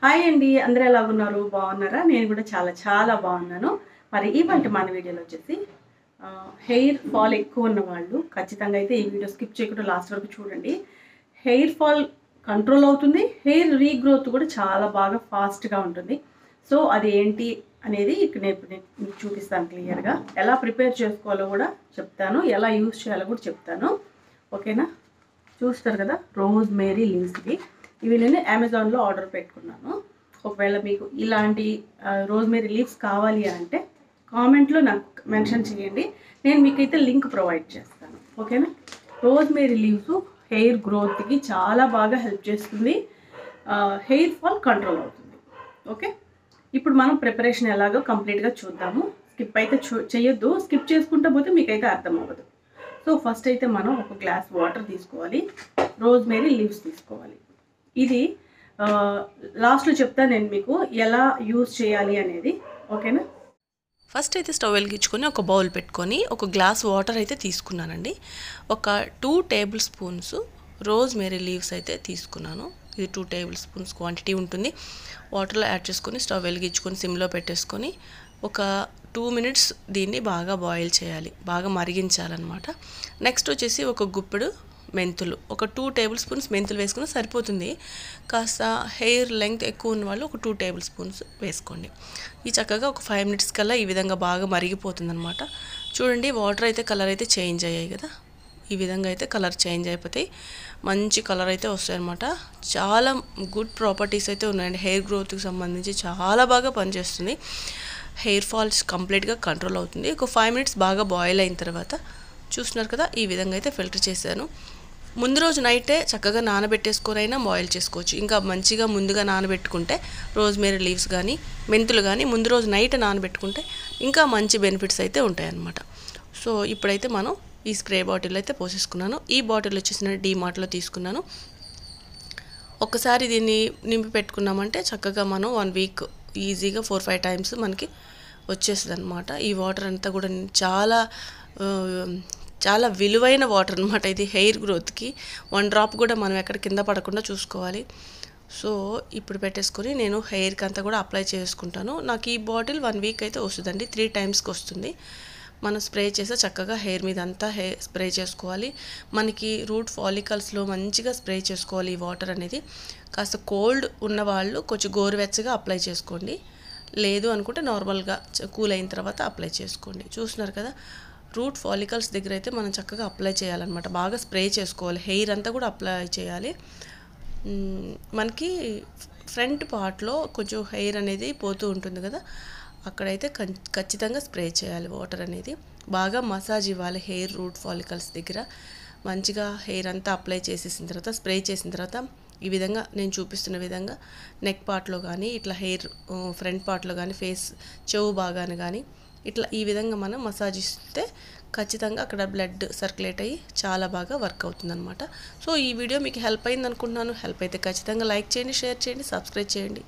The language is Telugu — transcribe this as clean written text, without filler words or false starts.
హాయ్ అండి, అందరూ ఎలాగున్నారు? బాగున్నారా? నేను కూడా చాలా చాలా బాగున్నాను. మరి ఇవాల్టి మన వీడియోలో వచ్చేసి హెయిర్ ఫాల్ ఎక్కువ ఉన్న వాళ్ళు ఖచ్చితంగా అయితే ఈ వీడియో స్కిప్ చేయకుండా లాస్ట్ వరకు చూడండి. హెయిర్ ఫాల్ కంట్రోల్ అవుతుంది, హెయిర్ రీగ్రోత్ కూడా చాలా బాగా ఫాస్ట్గా ఉంటుంది. సో అది ఏంటి అనేది ఇక్కడ నేను మీకు చూపిస్తాను క్లియర్గా. ఎలా ప్రిపేర్ చేసుకోవాలో కూడా చెప్తాను, ఎలా యూజ్ చేయాలో కూడా చెప్తాను. ఓకేనా? చూస్తారు కదా, రోజ్ మేరీ లీవ్స్కి ఇవి నేను అమెజాన్లో ఆర్డర్ పెట్టుకున్నాను. ఒకవేళ మీకు ఇలాంటి రోజ్మేరీ లీవ్స్ కావాలి అంటే కామెంట్లో నాకు మెన్షన్ చేయండి, నేను మీకైతే లింక్ ప్రొవైడ్ చేస్తాను. ఓకేనా? రోజ్మేరీ లీవ్స్ హెయిర్ గ్రోత్కి చాలా బాగా హెల్ప్ చేస్తుంది, హెయిర్ ఫాల్ కంట్రోల్ అవుతుంది. ఓకే, ఇప్పుడు మనం ప్రిపరేషన్ ఎలాగో కంప్లీట్గా చూద్దాము. స్కిప్ అయితే చేయొద్దు, స్కిప్ చేసుకుంటూ పోతే మీకైతే అర్థం అవ్వదు. సో ఫస్ట్ అయితే మనం ఒక గ్లాస్ వాటర్ తీసుకోవాలి, రోజ్మేరీ లీవ్స్ తీసుకోవాలి. ఇది లాస్ట్లో చెప్తాను నేను మీకు ఎలా యూజ్ చేయాలి అనేది. ఓకేనా? ఫస్ట్ అయితే స్టవ్ వెలిగించుకొని ఒక బౌల్ పెట్టుకొని ఒక గ్లాస్ వాటర్ అయితే తీసుకున్నానండి. ఒక 2 టేబుల్ స్పూన్స్ రోజ్మేరీ లీవ్స్ అయితే తీసుకున్నాను. ఇది 2 టేబుల్ స్పూన్స్ క్వాంటిటీ ఉంటుంది. వాటర్లో యాడ్ చేసుకొని స్టవ్ వెలిగించుకొని సిమ్లో పెట్టేసుకొని ఒక 2 మినిట్స్ దీన్ని బాగా బాయిల్ చేయాలి, బాగా మరిగించాలన్నమాట. నెక్స్ట్ వచ్చేసి ఒక గుప్పెడు మెంతులు, ఒక 2 టేబుల్ స్పూన్స్ మెంతులు వేసుకుని సరిపోతుంది. కాస్త హెయిర్ లెంగ్త్ ఎక్కువ ఉన్న వాళ్ళు ఒక 2 టేబుల్ స్పూన్స్ వేసుకోండి. ఈ చక్కగా ఒక 5 మినిట్స్ కల్లా ఈ విధంగా బాగా మరిగిపోతుంది అనమాట. చూడండి, వాటర్ అయితే కలర్ అయితే చేంజ్ అయ్యాయి కదా, ఈ విధంగా అయితే కలర్ చేంజ్ అయిపోతాయి, మంచి కలర్ అయితే వస్తాయి అనమాట. చాలా గుడ్ ప్రాపర్టీస్ అయితే ఉన్నాయండి, హెయిర్ గ్రోత్కి సంబంధించి చాలా బాగా పనిచేస్తుంది. హెయిర్ ఫాల్స్ కంప్లీట్గా కంట్రోల్ అవుతుంది. ఒక 5 మినిట్స్ బాగా బాయిల్ అయిన తర్వాత చూస్తున్నారు కదా, ఈ విధంగా అయితే ఫిల్టర్ చేశాను. ముందు రోజు నైటే చక్కగా నానబెట్టేసుకొనైనా బాయిల్ చేసుకోవచ్చు. ఇంకా మంచిగా ముందుగా నానబెట్టుకుంటే రోజ్మేరీ లీవ్స్ కానీ మెంతులు కానీ ముందు రోజు నైట్ నానబెట్టుకుంటే ఇంకా మంచి బెనిఫిట్స్ అయితే ఉంటాయన్నమాట. సో ఇప్పుడైతే మనం ఈ స్ప్రే బాటిల్ అయితే పోసేసుకున్నాను. ఈ బాటిల్ వచ్చేసి నేను డీమార్ట్లో తీసుకున్నాను. ఒక్కసారి దీన్ని నింపి పెట్టుకున్నామంటే చక్కగా మనం 1 వీక్ ఈజీగా 4-5 టైమ్స్ మనకి వచ్చేస్తుంది అనమాట. ఈ వాటర్ అంతా కూడా చాలా విలువైన వాటర్ అనమాట. ఇది హెయిర్ గ్రోత్కి 1 డ్రాప్ కూడా మనం ఎక్కడ కింద పడకుండా చూసుకోవాలి. సో ఇప్పుడు పెట్టేసుకొని నేను హెయిర్కి అంతా కూడా అప్లై చేసుకుంటాను. నాకు ఈ బాటిల్ 1 వీక్ అయితే వస్తుందండి, 3 టైమ్స్కి వస్తుంది. మనం స్ప్రే చేస్తే చక్కగా హెయిర్ మీద అంతా స్ప్రే చేసుకోవాలి. మనకి రూట్ ఫాలికల్స్లో మంచిగా స్ప్రే చేసుకోవాలి ఈ వాటర్ అనేది. కాస్త కోల్డ్ ఉన్నవాళ్ళు కొంచెం గోరువెచ్చగా అప్లై చేసుకోండి, లేదు అనుకుంటే నార్మల్గా కూల్ అయిన తర్వాత అప్లై చేసుకోండి. చూస్తున్నారు కదా, రూట్ ఫాలికల్స్ దగ్గర అయితే మనం చక్కగా అప్లై చేయాలన్నమాట. బాగా స్ప్రే చేసుకోవాలి, హెయిర్ అంతా కూడా అప్లై చేయాలి. మనకి ఫ్రంట్ పార్ట్లో కొంచెం హెయిర్ అనేది పోతూ ఉంటుంది కదా, అక్కడైతే ఖచ్చితంగా స్ప్రే చేయాలి వాటర్ అనేది. బాగా మసాజ్ ఇవ్వాలి హెయిర్ రూట్ ఫాలికల్స్ దగ్గర. మంచిగా హెయిర్ అంతా అప్లై చేసేసిన తర్వాత స్ప్రే చేసిన తర్వాత ఈ విధంగా నేను చూపిస్తున్న విధంగా నెక్ పార్ట్లో కానీ ఇట్లా హెయిర్ ఫ్రంట్ పార్ట్లో కానీ ఫేస్ చెవు భాగాన్ని కానీ ఇట్లా ఈ విధంగా మనం మసాజ్ ఇస్తే ఖచ్చితంగా అక్కడ బ్లడ్ సర్క్యులేట్ అయ్యి చాలా బాగా వర్క్ అవుతుందన్నమాట. సో ఈ వీడియో మీకు హెల్ప్ అయింది అనుకుంటున్నాను. హెల్ప్ అయితే ఖచ్చితంగా లైక్ చేయండి, షేర్ చేయండి, సబ్స్క్రైబ్ చేయండి.